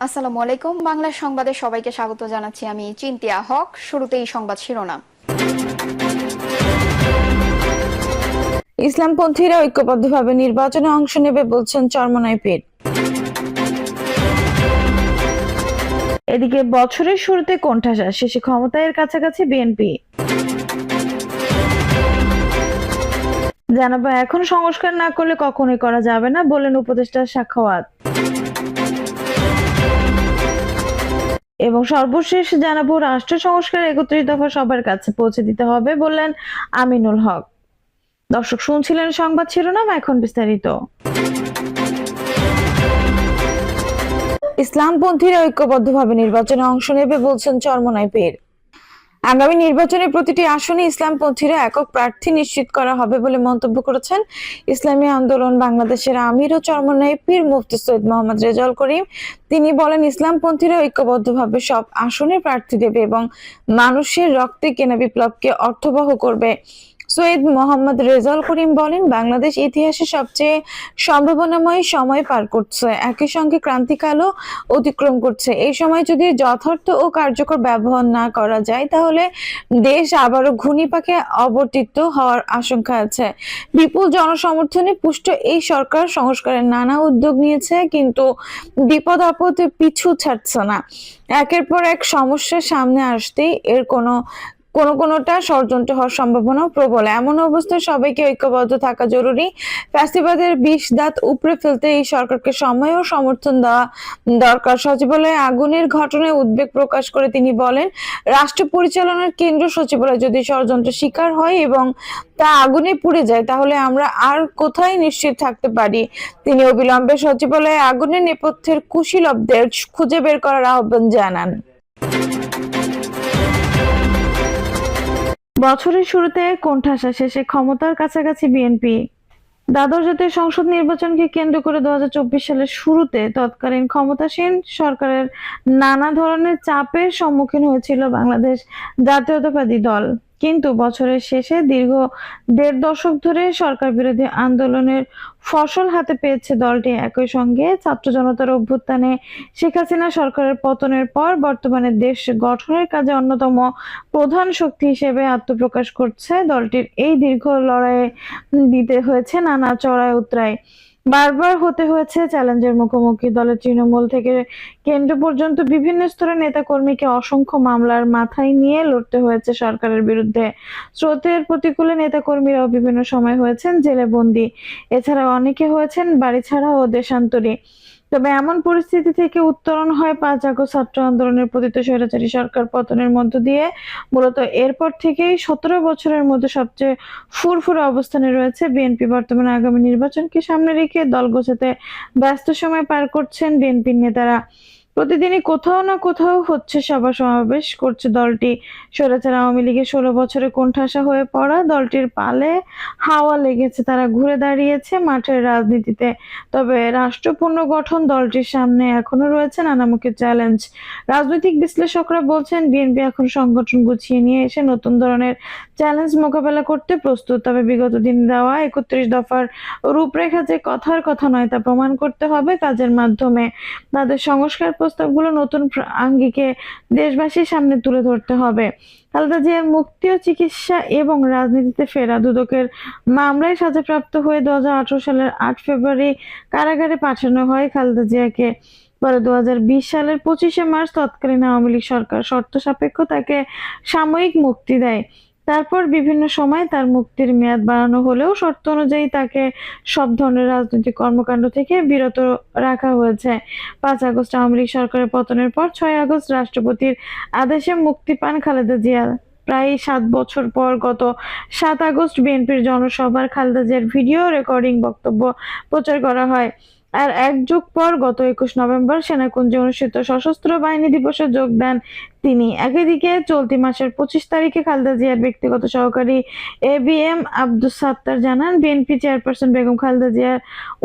আসসালামু আলাইকুম। বাংলা সংবাদে সবাইকে স্বাগত জানাচ্ছি। আমি চিন্তিয়া হক। শুরুতেই সংবাদ শিরোনাম। ইসলামপন্থীরা ঐক্যবদ্ধভাবে নির্বাচনে অংশ নেবে বলছেন চরমোনাই পীর। এদিকে বছরের শুরুতে কোণঠাসা, শেষে ক্ষমতার কাছাকাছি বিএনপি। জানাবো এখন সংস্কার না করলে কখনোই করা যাবে না বললেন উপদেষ্টা সাখাওয়াত। এবং সর্বশেষ জানাবো রাষ্ট্র সংস্কার ৩১ দফা সবার কাছে পৌঁছে দিতে হবে বললেন আমিনুল হক। দর্শক শুনছিলেন সংবাদ শিরোনাম, এখন বিস্তারিত। ইসলামপন্থীরা ঐক্যবদ্ধভাবে নির্বাচনে অংশ নেবে বলছেন চরমোনাই পীর। আগামী নির্বাচনে প্রতিটি আসনে ইসলামপন্থীরা একক প্রার্থী নিশ্চিত করা হবে বলে মন্তব্য করেছেন ইসলামী আন্দোলন বাংলাদেশের আমির ও চরমোনাই পীর মুফতি সৈয়দ মোহাম্মদ রেজাউল করিম। তিনি বলেন, ইসলামপন্থীরা ঐক্যবদ্ধভাবে সব আসনে প্রার্থী দেবে এবং মানুষের রক্তে কেনা বিপ্লবকে অর্থবহ করবে। সৈয়দ মোহাম্মদ রেজাউল করিম বলেন, বাংলাদেশ ইতিহাসে সবচেয়ে সম্ভাবনাময় সময় পার করছে, একই সঙ্গে ক্রান্তিকালও অতিক্রম করছে। এই সময় যদি যথার্থ ও কার্যকর ব্যবহার না করা যায় তাহলে দেশ আবারও ঘূর্ণিপাকে অবতীর্ণ হওয়ার আশঙ্কা আছে। বিপুল জনসমর্থনে পুষ্ট এই সরকার সংস্কারের নানা উদ্যোগ নিয়েছে, কিন্তু বিপদ আপদে পিছু ছাড়ছে না। একের পর এক সমস্যার সামনে আসতেই এর কোনোটা ষড়যন্ত্র হওয়ার সম্ভাবনা প্রবল। এমন অবস্থায় সবাইকে ঐক্যবদ্ধ থাকা জরুরি। ফ্যাসিবাদের বিষ দাঁত উপড়ে ফেলতে এই সরকারকে সময় ও সমর্থন দেওয়া দরকার। সচিবালয়ে আগুনের ঘটনায় উদ্বেগ প্রকাশ করে তিনি বলেন, রাষ্ট্র পরিচালনার কেন্দ্র সচিবালয় যদি ষড়যন্ত্রের শিকার হয় এবং তা আগুনে পুড়ে যায় তাহলে আমরা আর কোথায় নিশ্চিত থাকতে পারি। তিনি অবিলম্বে সচিবালয়ে আগুনের নেপথ্যের কুশীলবদের খুঁজে বের করার আহ্বান জানান। বছরের শুরুতে কোণঠাসা, শেষে ক্ষমতার কাছাকাছি বিএনপি। দ্বাদশ জাতীয় সংসদ নির্বাচনকে কেন্দ্র করে ২০২৪ সালের শুরুতে তৎকালীন ক্ষমতাসীন সরকারের নানা ধরনের চাপের সম্মুখীন হয়েছিল বাংলাদেশ জাতীয়তাবাদী দল। কিন্তু বছরের শেষে দীর্ঘ ১.৫ দশক ধরে সরকার বিরোধী আন্দোলনের ফসল হাতে পেয়েছে দলটি। একই সঙ্গে ছাত্র জনতার অভ্যুত্থানে শেখ হাসিনা সরকারের পতনের পর বর্তমানে দেশ গঠনের কাজে অন্যতম প্রধান শক্তি হিসেবে আত্মপ্রকাশ করছে দলটির। এই দীর্ঘ লড়াইয়ে দিতে হয়েছে নানা চড়াই উতরাই, বারবার হতে হয়েছে চ্যালেঞ্জের মুখোমুখি। দলের তৃণমূল থেকে কেন্দ্র পর্যন্ত বিভিন্ন স্তরের নেতাকর্মীকে অসংখ্য মামলার মাথায় নিয়ে লড়তে হয়েছে সরকারের বিরুদ্ধে। স্রোতের প্রতিকূলে নেতাকর্মীরাও বিভিন্ন সময় হয়েছেন জেলে বন্দী, এছাড়াও অনেকে হয়েছেন বাড়ি ছাড়া ও দেশান্তরী। তবে এমন পরিস্থিতি থেকে উত্তরণ হয় ৫ আগস্ট ছাত্র আন্দোলনের পতিত স্বৈরাচারী সরকার পতনের মধ্য দিয়ে। মূলত এরপর থেকেই ১৭ বছরের মধ্যে সবচেয়ে ফুরফুরে অবস্থানে রয়েছে বিএনপি। বর্তমানে আগামী নির্বাচনকে সামনে রেখে দল গোছাতে ব্যস্ত সময় পার করছেন বিএনপির নেতারা। প্রতিদিনই কোথাও না কোথাও হচ্ছে সভা সমাবেশ করছে দলটি। স্বৈরাচার আওয়ামী লীগের ১৬ বছরে কোণঠাসা হয়ে পড়া দলটির পালে হাওয়া লেগেছে, তারা ঘুরে দাঁড়িয়েছে মাঠের রাজনীতিতে। তবে রাষ্ট্র পুনর্গঠন দলটির সামনে এখনো রয়েছে নানামুখী চ্যালেঞ্জ। রাজনৈতিক বিশ্লেষকরা বলছেন, বিএনপি এখন সংগঠন গুছিয়ে নিয়ে এসে নতুন ধরনের চ্যালেঞ্জ মোকাবেলা করতে প্রস্তুত। তবে বিগত দিন দেওয়া ৩১ দফার রূপরেখা যে কথার কথা নয় তা প্রমাণ করতে হবে কাজের মাধ্যমে। তাদের সংস্কার প্রস্তাবগুলো নতুন আঙ্গিকে দেশবাসীর সামনে তুলে ধরতে হবে। খালেদা জিয়ার মুক্তি ও চিকিৎসা এবং রাজনীতিতে ফেরা দুদকের মামলায় সাজাপ্রাপ্ত হয়ে ২০১৮ সালের ৮ ফেব্রুয়ারি কারাগারে পাঠানো হয় খালেদা জিয়াকে। পরে ২০২০ সালের ২৫শে মার্চ তৎকালীন আওয়ামী লীগ সরকার শর্ত সাপেক্ষ তাকে সাময়িক মুক্তি দেয়। তারপর বিভিন্ন সময় তার মুক্তির মেয়াদ বাড়ানো হলেও শর্ত অনুযায়ী তাকে সব ধরনের রাজনৈতিক কর্মকাণ্ড থেকে বিরত রাখা হয়েছে। ৫ আগস্ট আওয়ামী লীগ সরকারের পতনের পর ৬ আগস্ট রাষ্ট্রপতির আদেশে মুক্তি পান খালেদা জিয়া। প্রায় ৭ বছর পর গত ৭ আগস্ট বিএনপির জনসভার খালেদা জিয়ার ভিডিও রেকর্ডিং বক্তব্য প্রচার করা হয়। আর এক যুগ পর গত ২১ নভেম্বর সেনাকুঞ্জে অনুষ্ঠিত সশস্ত্র বাহিনী দিবসে যোগ দেন তিনি। একইদিকে চলতি মাসের 25 তারিখে খালেদা জিয়ার ব্যক্তিগত সহকারী ABM আব্দুস সাত্তার জানান, বিএনপি চেয়ারপারসন বেগম খালেদা জিয়ার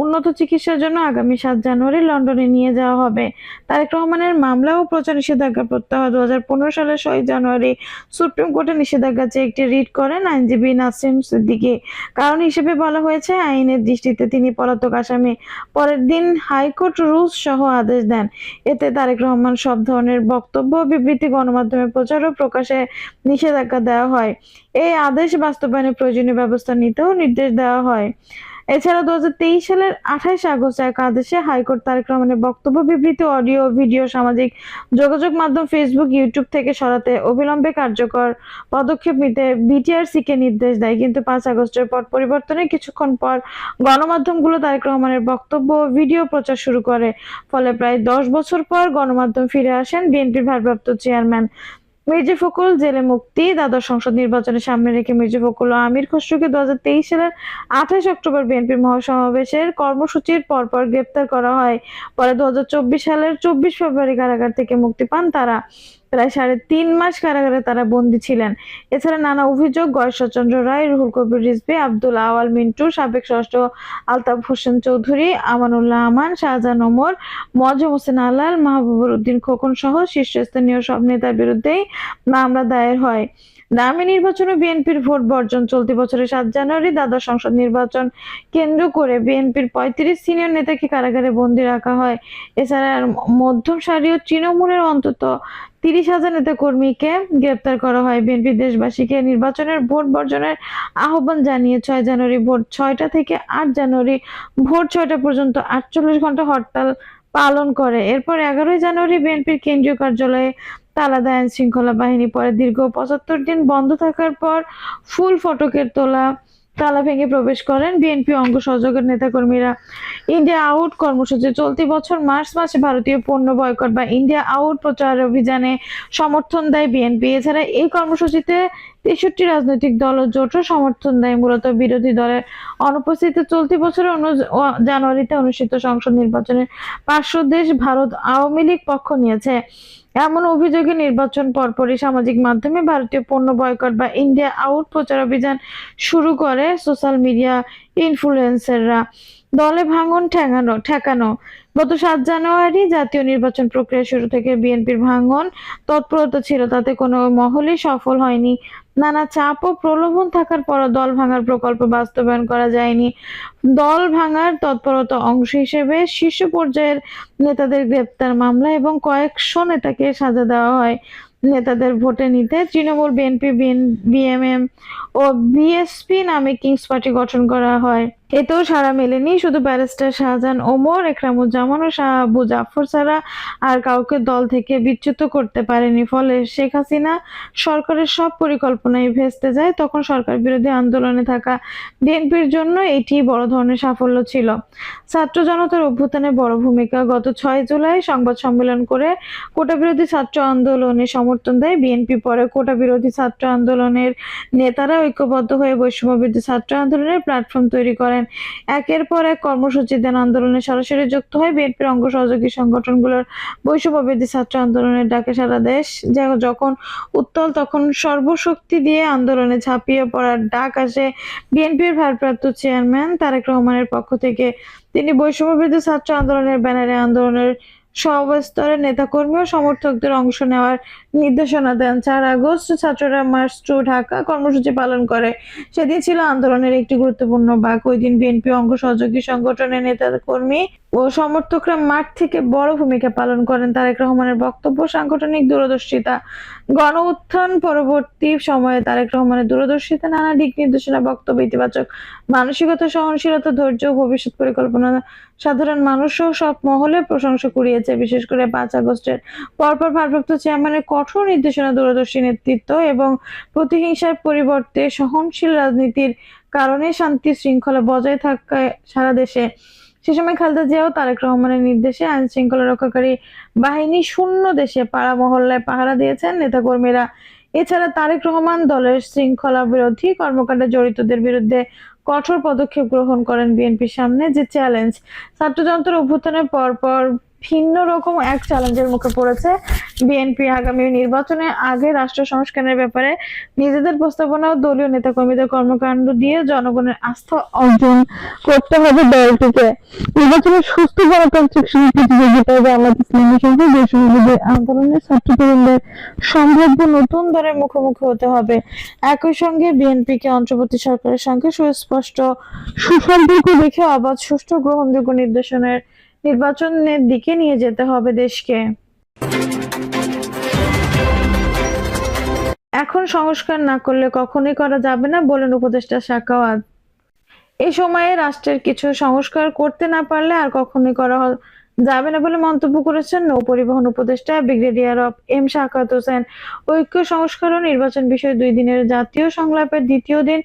উন্নত চিকিৎসার জন্য আগামী 7 জানুয়ারি লন্ডনে নিয়ে যাওয়া হবে। তারেক রহমানের মামলা ও প্রচার নিষেধাজ্ঞা প্রত্যাহার 2015 সালের 6 জানুয়ারি সুপ্রিম কোর্টে নিষেধাজ্ঞা চেয়ে একটি রিট করেন আইনজীবী নাসরিন সিদ্দিকী। কারণ হিসেবে বলা হয়েছে, আইনের দৃষ্টিতে তিনি পলাতক আসামি। পরের দিন হাইকোর্ট রুলস সহ আদেশ দেন। এতে তারেক রহমান সব ধরনের বক্তব্য, বিবৃতি, গণমাধ্যমে প্রচার ও প্রকাশে নিষেধাজ্ঞা দেওয়া হয়। এই আদেশ বাস্তবায়নে প্রয়োজনীয় ব্যবস্থা নিতেও নির্দেশ দেওয়া হয়। এছাড়া 2023 সালের 28 আগস্ট এক আদেশে হাইকোর্ট তারেক রহমানের বক্তব্য, বিবৃতি, অডিও, ভিডিও সামাজিক যোগাযোগ মাধ্যম ফেসবুক, ইউটিউব থেকে সরাতে অবিলম্বে কার্যকর পদক্ষেপ নিতে বিটিআরসিকে নির্দেশ দেয়। কিন্তু 5 আগস্টের পট পরিবর্তনের কিছুক্ষণ পর গণমাধ্যমগুলো তারেক রহমানের বক্তব্য ও ভিডিও প্রচার শুরু করে। ফলে প্রায় 10 বছর পর গণমাধ্যম ফিরে আসেন বিএনপির ভারপ্রাপ্ত চেয়ারম্যান মির্জা ফখরুল জেলে মুক্তি। দ্বাদশ সংসদ নির্বাচনের সামনে রেখে মির্জা ফখরুল ও আমির খসরুকে 2023 সালের 28 অক্টোবর বিএনপির মহাসমাবেশের কর্মসূচির পরপর গ্রেপ্তার করা হয়। পরে 2024 সালের 24 ফেব্রুয়ারি কারাগার থেকে মুক্তি পান তারা। প্রায় 3.5 মাস কারাগারে তারা বন্দী ছিলেন। এছাড়া নানা অভিযোগ, গয়েশ্বরচন্দ্র রায়, রুহুল কবির রিজভী, আব্দুল আওয়াল মিন্টু, সাবেক ষষ্ঠ আলতাফ হোসেন চৌধুরী, আমানুল্লাহ আমান, শাহজাহান ওমর, মোয়াজ্জেম হোসেন আলাল, মাহবুবুর উদ্দিন খোকন সহ শীর্ষস্থানীয় সব নেতার বিরুদ্ধেই মামলা দায়ের হয়। দামি নির্বাচনে বিএনপির ভোট বর্জন। চলতি বছরের 7 জানুয়ারি দ্বাদশ সংসদ নির্বাচন কেন্দ্র করে বিএনপির 35 সিনিয়র নেতাকে কারাগারে বন্দী রাখা হয়। এছাড়া মধ্যম সারির তৃণমূলের অন্তত 30,000 নেতাকর্মীকে গ্রেপ্তার করা হয়। বিএনপি দেশবাসীকে নির্বাচনের ভোট বর্জনের আহ্বান জানিয়ে 6 জানুয়ারি ভোর 6টা থেকে 8 জানুয়ারি ভোর 6টা পর্যন্ত 48 ঘন্টা হরতাল পালন করে। এরপর 11 জানুয়ারি বিএনপির কেন্দ্রীয় কার্যালয়ে তালা দেয় আইন শৃঙ্খলা বাহিনী। পরে দীর্ঘ 75 দিন বন্ধ থাকার পর ফুল ফটকের তালা ভেঙে প্রবেশ করেন বিএনপি অঙ্গ সহযোগের নেতাকর্মীরা। ইন্ডিয়া আউট কর্মসূচি। চলতি বছর মার্চ মাসে ভারতীয় পণ্য বয়কট বা ইন্ডিয়া আউট প্রচার অভিযানে সমর্থন দেয় বিএনপি। এছাড়া এই কর্মসূচিতে 63 রাজনৈতিক দল ও জোটও সমর্থন দেয়, মূলত বিরোধী দলের অনুপস্থিতিতে। চলতি বছরের জানুয়ারিতে অনুষ্ঠিত সংসদ নির্বাচনের পার্শ্ব দেশ ভারত আওয়ামী লীগ পক্ষ নিয়েছে। এমন অভিযোগে নির্বাচন পরপরই সামাজিক মাধ্যমে ভারতীয় পণ্য বয়কট বা ইন্ডিয়া আউট প্রচার অভিযান শুরু করে সোশ্যাল মিডিয়া ইনফ্লুয়েন্সাররা। দলে ভাঙন ঠেকানো। গত 7 জানুয়ারি জাতীয় নির্বাচন প্রক্রিয়া শুরু থেকে বিএনপির ভাঙন তৎপরতা ছিল, তাতে কোনো মহলেই সফল হয়নি। নানা চাপ ও প্রলোভন থাকার পরও দল ভাঙার প্রকল্প বাস্তবায়ন করা যায়নি। দল ভাঙার তৎপরতা অংশ হিসেবে শীর্ষ পর্যায়ের নেতাদের গ্রেপ্তার, মামলা এবং কয়েকশো নেতাকে সাজা দেওয়া হয়। নেতাদের ভোটে নিতে তৃণমূল, বিএনপি, বিএমএম ও বিএসপি নামে কিংস পার্টি গঠন করা হয়। এতেও সাড়া মেলেনি। শুধু ব্যারিস্টার শাহজাহান ওমর, একরামুজ্জামান ও শাহ আবু জাফর ছাড়া আর কাউকে দল থেকে বিচ্যুত করতে পারেনি। ফলে শেখ হাসিনা সরকারের সব পরিকল্পনাই ভেস্তে যায়। তখন সরকার বিরোধী আন্দোলনে থাকা বিএনপির জন্য এটি বড় ধরনের সাফল্য ছিল। ছাত্র জনতার অভ্যুত্থানে বড় ভূমিকা। গত 6 জুলাই সংবাদ সম্মেলন করে কোটা বিরোধী ছাত্র আন্দোলনে সমর্থন দেয় বিএনপি। পরে কোটা বিরোধী ছাত্র আন্দোলনের নেতারা ঐক্যবদ্ধ হয়ে বৈষম্য বিরোধী ছাত্র আন্দোলনের প্ল্যাটফর্ম তৈরি করেন। একের পর এক কর্মসূচি দেন। আন্দোলনে সরাসরি যুক্ত হয় বিএনপির অঙ্গ সহযোগী সংগঠনগুলোর। বৈষম্য বিরোধী ছাত্র আন্দোলনের ডাকে সারা দেশ যখন উত্তাল, তখন সর্বশক্তি দিয়ে আন্দোলনে ঝাঁপিয়ে পড়ার ডাক আসে বিএনপির ভারপ্রাপ্ত চেয়ারম্যান তারেক রহমানের পক্ষ থেকে। তিনি বৈষম্য বিরোধী ছাত্র আন্দোলনের ব্যানারে আন্দোলনের সব স্তরের নেতাকর্মী ও সমর্থকদের অংশ নেওয়ার নির্দেশনা দেন। 4 আগস্ট ছাত্ররা মার্চ টু ঢাকা কর্মসূচি পালন করে। সেদিন ছিল আন্দোলনের একটি গুরুত্বপূর্ণ ভাগ। ওই দিন বিএনপি অঙ্গ সহযোগী সংগঠনের নেতাকর্মী ও সমর্থকরা মাঠ থেকে বড় ভূমিকা পালন করেন। তারেক রহমানের বক্তব্য, সাংগঠনিক দূরদর্শিতা। গণ উত্থান পরবর্তী সময়ে তারেক রহমানের দূরদর্শিতা, নানা দিক নির্দেশনা, বক্তব্য, ইতিবাচক মানসিকতা, সহনশীলতা, ধৈর্য ও ভবিষ্যৎ পরিকল্পনা সাধারণ মানুষ সহ সব মহলে প্রশংসা কুড়িয়েছে। বিশেষ করে 5 আগস্টের পরপর ভারপ্রাপ্ত চেয়ারম্যানের কঠোর নির্দেশনা, দূরদর্শী নেতৃত্ব এবং প্রতিহিংসার পরিবর্তে সহনশীল রাজনীতির কারণে শান্তি শৃঙ্খলা বজায় থাকায় সারা দেশে। সে সময় খালেদা জিয়াও তারেক রহমানের নির্দেশে আইন শৃঙ্খলা রক্ষাকারী বাহিনী শূন্য দেশে পাড়া মহল্লায় পাহারা দিয়েছেন নেতাকর্মীরা। এছাড়া তারেক রহমান দলের শৃঙ্খলা বিরোধী কর্মকাণ্ডে জড়িতদের বিরুদ্ধে কঠোর পদক্ষেপ গ্রহণ করেন। বিএনপির সামনে যে চ্যালেঞ্জ, ছাত্র জনতার অভ্যুত্থানের পরপর ভিন্ন রকম এক চ্যালেঞ্জের মুখে পড়েছে বিএনপি। আগামী নির্বাচনের আগে রাষ্ট্র সংস্কারের ব্যাপারে নিজেদের প্রস্তাবনা ও দলীয় নেতাকর্মীদের কর্মকাণ্ড দিয়ে জনগণের আস্থা অর্জন করতে হবে দলটিকে। নির্বাচনের সুস্থ গণতান্ত্রিক প্রতিযোগিতায় জামায়াত ইসলামী সহ দেশবিরোধী আন্দোলনের ছাত্র তরুণদের সম্ভাব্য নতুন দলের মুখোমুখি হতে হবে। একই সঙ্গে বিএনপিকে অন্তর্বর্তী সরকারের সঙ্গে সুস্পষ্ট সুসম্পর্ক রেখে অবাধ, সুষ্ঠু, গ্রহণযোগ্য নির্বাচনের দিকে নিয়ে যেতে হবে দেশকে। এখন সংস্কার না করলে কখনোই করা যাবে না বলেন উপদেষ্টা সাখাওয়াত। এই সময়ে রাষ্ট্রের কিছু সংস্কার করতে না পারলে আর কখনোই করা যাবে না বলে মন্তব্য করেছেন নৌ পরিবহন উপদেষ্টা ব্রিগেডিয়ার এম সাখাওয়াত হোসেন। ঐক্য সংস্কার ও নির্বাচন বিষয়ে 2 দিনের জাতীয় সংলাপের দ্বিতীয় দিন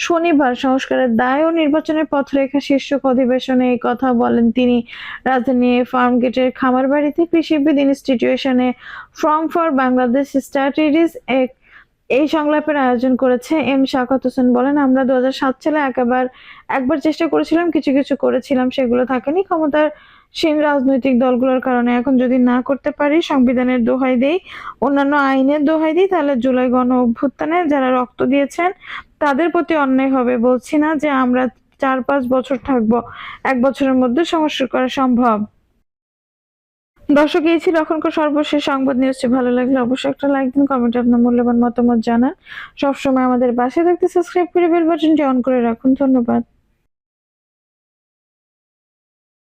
শনিবার সংস্কারের দায় ও নির্বাচনের পথরেখা শীর্ষক অধিবেশনে এই কথা বলেন তিনি। রাজধানী ফার্মগেটের খামারবাড়িতে কৃষিবিদ ইনস্টিটিউশনে ফ্রম ফর বাংলাদেশ স্টাডিজ এই সংলাপের আয়োজন করেছে। এম সাখাওয়াত হোসেন বলেন, আমরা 2007 সালে একবার চেষ্টা করেছিলাম, কিছু করেছিলাম, সেগুলো থাকেনি ক্ষমতাসীন রাজনৈতিক দলগুলোর কারণে। এখন যদি না করতে পারি, সংবিধানের দোহাই দেই, অন্যান্য আইনের দোহাই দিই, তাহলে জুলাই গণ অভ্যুত্থানে যারা রক্ত দিয়েছেন তাদের প্রতি অন্যায় হবে। বলছি না যে আমরা 4-5 বছর থাকবো, 1 বছরের মধ্যে সংস্কার করা সম্ভব। দর্শক, এই ছিল এখনকার সর্বশেষ সংবাদ নিউজটি। ভালো লাগলে অবশ্যই একটা লাইক দিন, কমেন্টে আপনার মূল্যবান মতামত জানান। সবসময় আমাদের পাশে থাকতে সাবস্ক্রাইব করে বেল বাটনটি অন করে রাখুন। ধন্যবাদ।